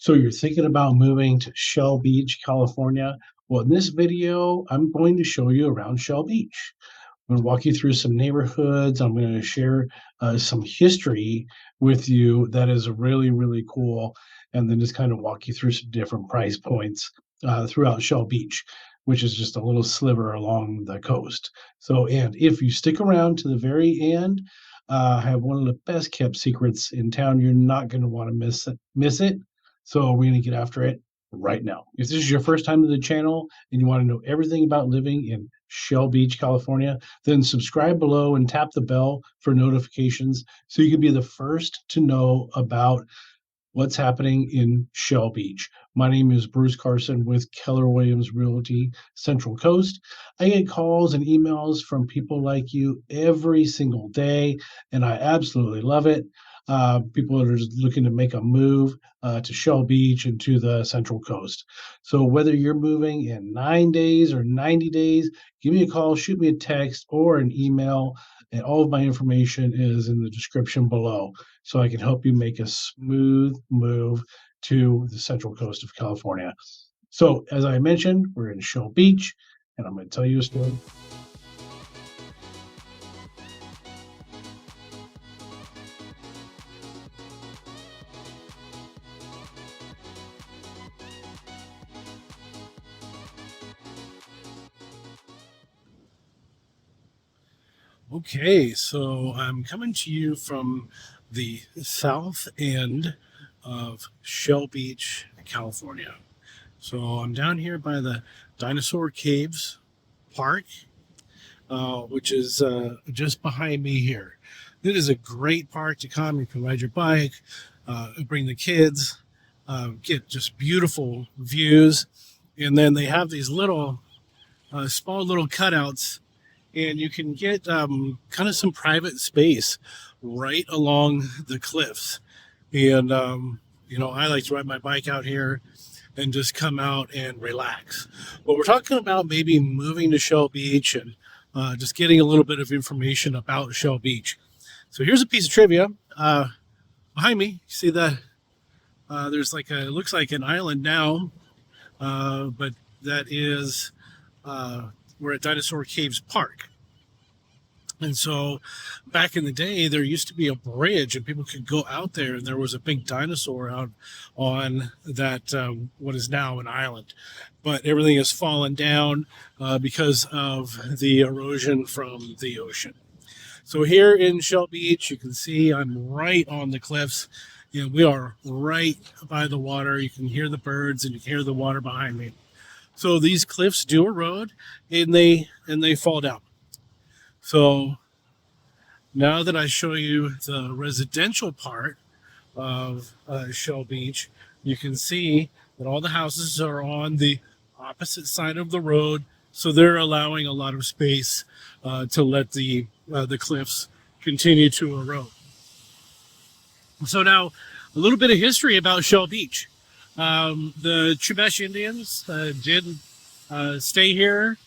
So you're thinking about moving to Shell Beach, California? Well, in this video, I'm going to show you around Shell Beach. I'm going to walk you through some neighborhoods. I'm going to share some history with you that is really, really cool. And then just kind of walk you through some different price points throughout Shell Beach, which is just a little sliver along the coast. So, and if you stick around to the very end, I have one of the best kept secrets in town. You're not going to want to miss it. So we're going to get after it right now. If this is your first time to the channel and you want to know everything about living in Shell Beach, California, then subscribe below and tap the bell for notifications so you can be the first to know about what's happening in Shell Beach. My name is Bruce Carson with Keller Williams Realty Central Coast. I get calls and emails from people like you every single day, and I absolutely love it. People that are just looking to make a move to Shell Beach and to the Central Coast. So whether you're moving in 9 days or 90 days, give me a call, shoot me a text or an email, and all of my information is in the description below so I can help you make a smooth move to the Central Coast of California. So, as I mentioned, we're in Shell Beach, and I'm going to tell you a story. Okay, so I'm coming to you from the south end of Shell Beach, California. So I'm down here by the Dinosaur Caves Park, which is just behind me here. It is a great park to come. You can ride your bike, bring the kids, get just beautiful views. And then they have these little, small little cutouts, and you can get kind of some private space right along the cliffs. And, I like to ride my bike out here and just come out and relax. But we're talking about maybe moving to Shell Beach and just getting a little bit of information about Shell Beach. So here's a piece of trivia. Behind me, you see that there's it looks like an island now, but that is, we're at Dinosaur Caves Park. And so back in the day, there used to be a bridge and people could go out there, and there was a big dinosaur out on that, what is now an island. But everything has fallen down because of the erosion from the ocean. So here in Shell Beach, you can see I'm right on the cliffs. We are right by the water. You can hear the birds and you can hear the water behind me. So these cliffs do erode and they fall down. So now that I show you the residential part of Shell Beach, you can see that all the houses are on the opposite side of the road. So they're allowing a lot of space to let the cliffs continue to erode. So now a little bit of history about Shell Beach. The Chumash Indians did stay here,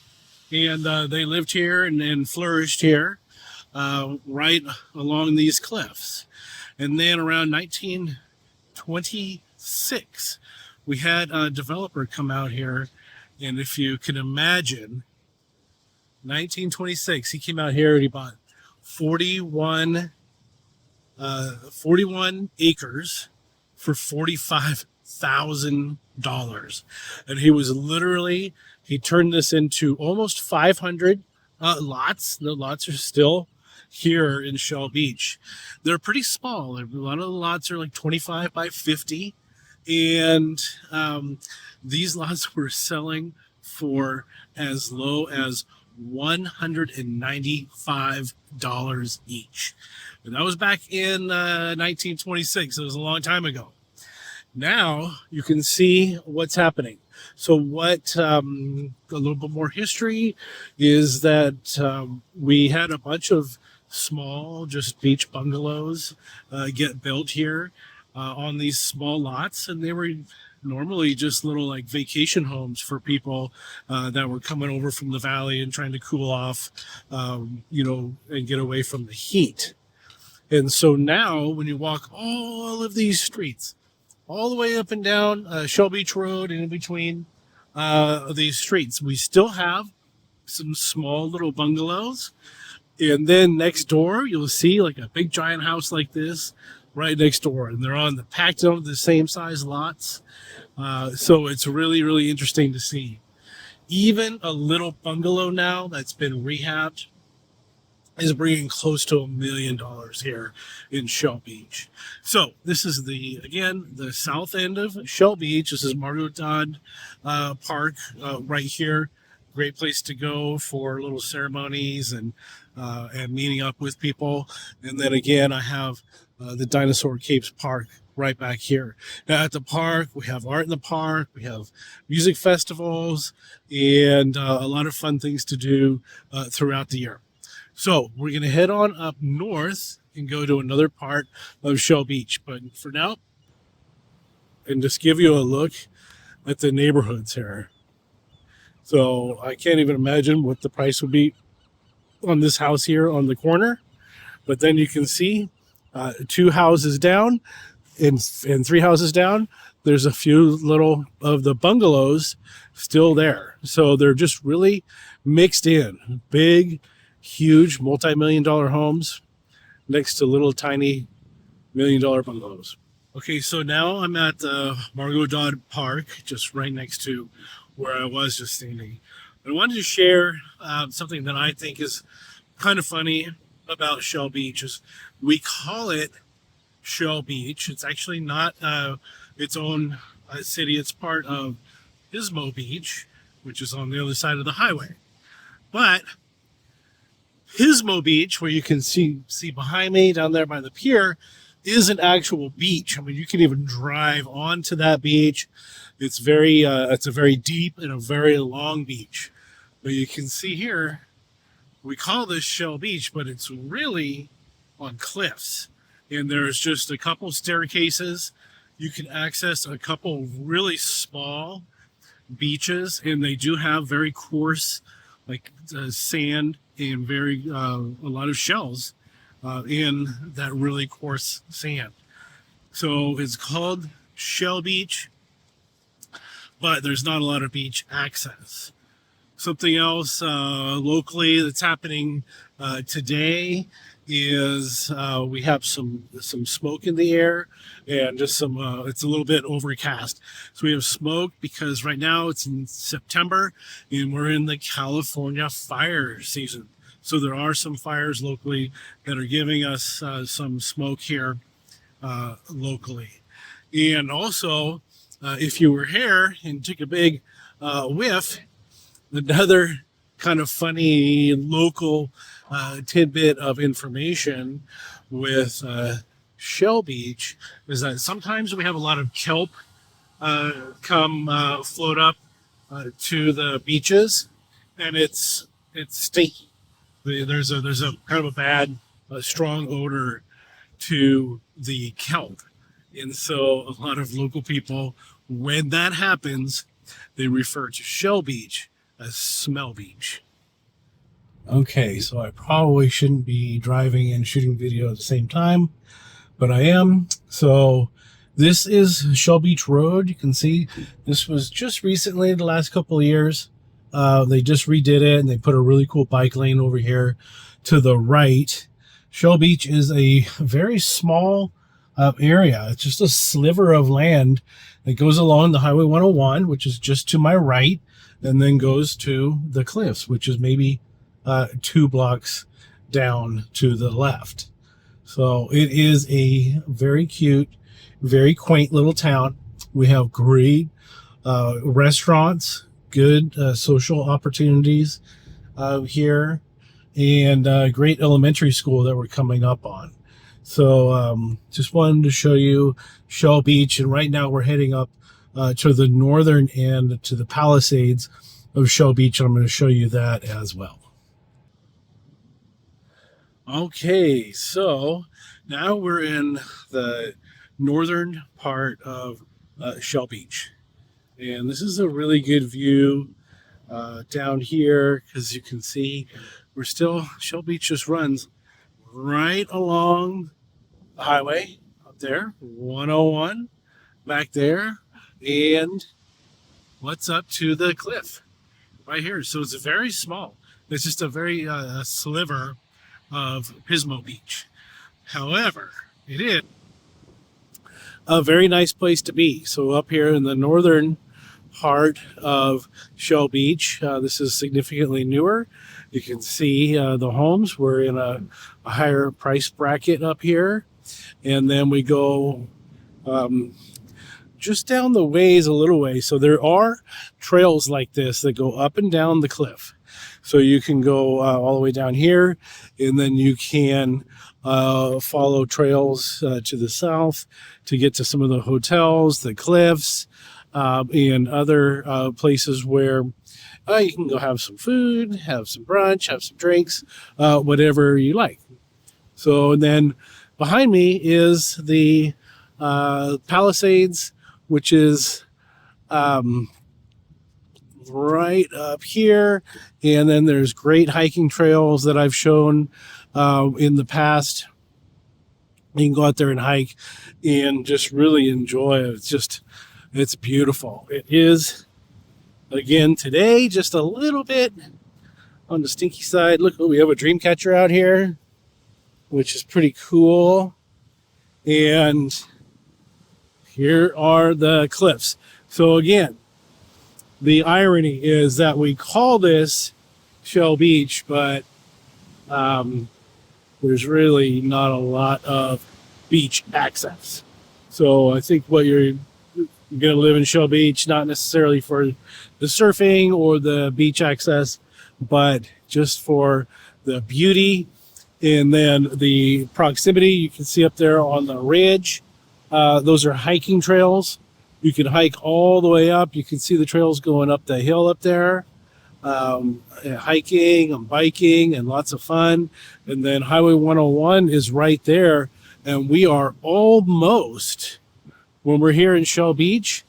and they lived here and flourished here right along these cliffs. And then around 1926, we had a developer come out here, and if you can imagine, 1926, he came out here and he bought 41 acres for $45,000. And he turned this into almost 500 lots. The lots are still here in Shell Beach. They're pretty small. A lot of the lots are like 25 by 50. And these lots were selling for as low as $195 each. And that was back in 1926. It was a long time ago. Now you can see what's happening. So what, a little bit more history is that we had a bunch of small, just beach bungalows get built here on these small lots. And they were normally just little like vacation homes for people that were coming over from the valley and trying to cool off, and get away from the heat. And so now when you walk all of these streets, all the way up and down Shell Beach Road and in between these streets. We still have some small little bungalows. And then next door, you'll see like a big giant house like this right next door. And they're on the packed on the same size lots. So it's really, really interesting to see. Even a little bungalow now that's been rehabbed is bringing close to $1 million here in Shell Beach. So this is the south end of Shell Beach. This is Margo Dodd Park right here. Great place to go for little ceremonies and meeting up with people. And then again, I have the Dinosaur Caves Park right back here. Now at the park, we have art in the park, we have music festivals, and a lot of fun things to do throughout the year. So we're going to head on up north and go to another part of Shell Beach. But for now, and just give you a look at the neighborhoods here. So I can't even imagine what the price would be on this house here on the corner. But then you can see 2 houses down and 3 houses down, there's a few little of the bungalows still there. So they're just really mixed in. Big, huge, multi-million-dollar homes next to little tiny $1 million bungalows. Okay, so now I'm at the Margo Dodd Park, just right next to where I was just standing. I wanted to share something that I think is kind of funny about Shell Beach. Is we call it Shell Beach. It's actually not its own city. It's part of Pismobeach, which is on the other side of the highway. But Pismo Beach, where you can see behind me down there by the pier, is an actual beach. I mean, you can even drive onto that beach. It's a very deep and a very long beach. But you can see here, we call this Shell Beach, but it's really on cliffs. And there's just a couple staircases. You can access a couple really small beaches, and they do have very coarse, like sand and a lot of shells in that really coarse sand. So it's called Shell Beach, but there's not a lot of beach access. Something else locally that's happening today is we have some smoke in the air, and just some it's a little bit overcast. So we have smoke because right now it's in September and we're in the California fire season. So there are some fires locally that are giving us some smoke here locally. And also, if you were here and took a big whiff, another kind of funny local tidbit of information with Shell Beach is that sometimes we have a lot of kelp come float up to the beaches, and it's stinky. There's a kind of a bad, strong odor to the kelp, and so a lot of local people, when that happens, they refer to Shell Beach as Smell Beach. Okay, so I probably shouldn't be driving and shooting video at the same time, but I am. So this is Shell Beach Road. You can see this was just recently, the last couple of years. They just redid it, and they put a really cool bike lane over here to the right. Shell Beach is a very small area. It's just a sliver of land that goes along the Highway 101, which is just to my right, and then goes to the cliffs, which is maybe 2 blocks down to the left. So it is a very cute, very quaint little town. We have great restaurants, good social opportunities here, and great elementary school that we're coming up on. So just wanted to show you Shell Beach, and right now we're heading up to the northern end, to the Palisades of Shell Beach. I'm going to show you that as well. Okay, so now we're in the northern part of Shell Beach, and this is a really good view down here, because you can see Shell Beach just runs right along the highway up there, 101, back there, and what's up to the cliff right here. So it's very small. It's just a very sliver of Pismo Beach. However, it is a very nice place to be. So up here in the northern part of Shell Beach, this is significantly newer. You can see the homes. We're in a higher price bracket up here. And then we go just down the ways a little way. So there are trails like this that go up and down the cliff. So you can go all the way down here, and then you can follow trails to the south to get to some of the hotels, the cliffs, and other places where you can go have some food, have some brunch, have some drinks, whatever you like. So, and then behind me is the Palisades, which is right up here. And then there's great hiking trails that I've shown in the past. You can go out there and hike and just really enjoy it. It's beautiful. It is, again, today, just a little bit on the stinky side. Look, we have a dream catcher out here, which is pretty cool. And here are the cliffs. So again, the irony is that we call this Shell Beach, but there's really not a lot of beach access. So I think what you're going to live in Shell Beach, not necessarily for the surfing or the beach access, but just for the beauty and then the proximity. You can see up there on the ridge, those are hiking trails. You can hike all the way up. You can see the trails going up the hill up there. Hiking and biking and lots of fun. And then Highway 101 is right there. And we are almost, when we're here in Shell Beach,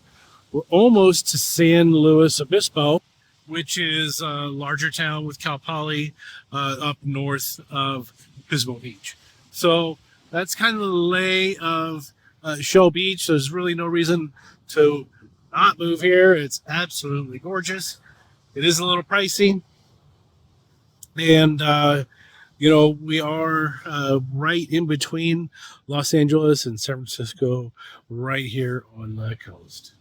we're almost to San Luis Obispo, which is a larger town with Cal Poly up north of Pismo Beach. So that's kind of the lay of Shell Beach. There's really no reason to not move here. It's absolutely gorgeous. It is a little pricey. And, we are right in between Los Angeles and San Francisco, right here on the coast.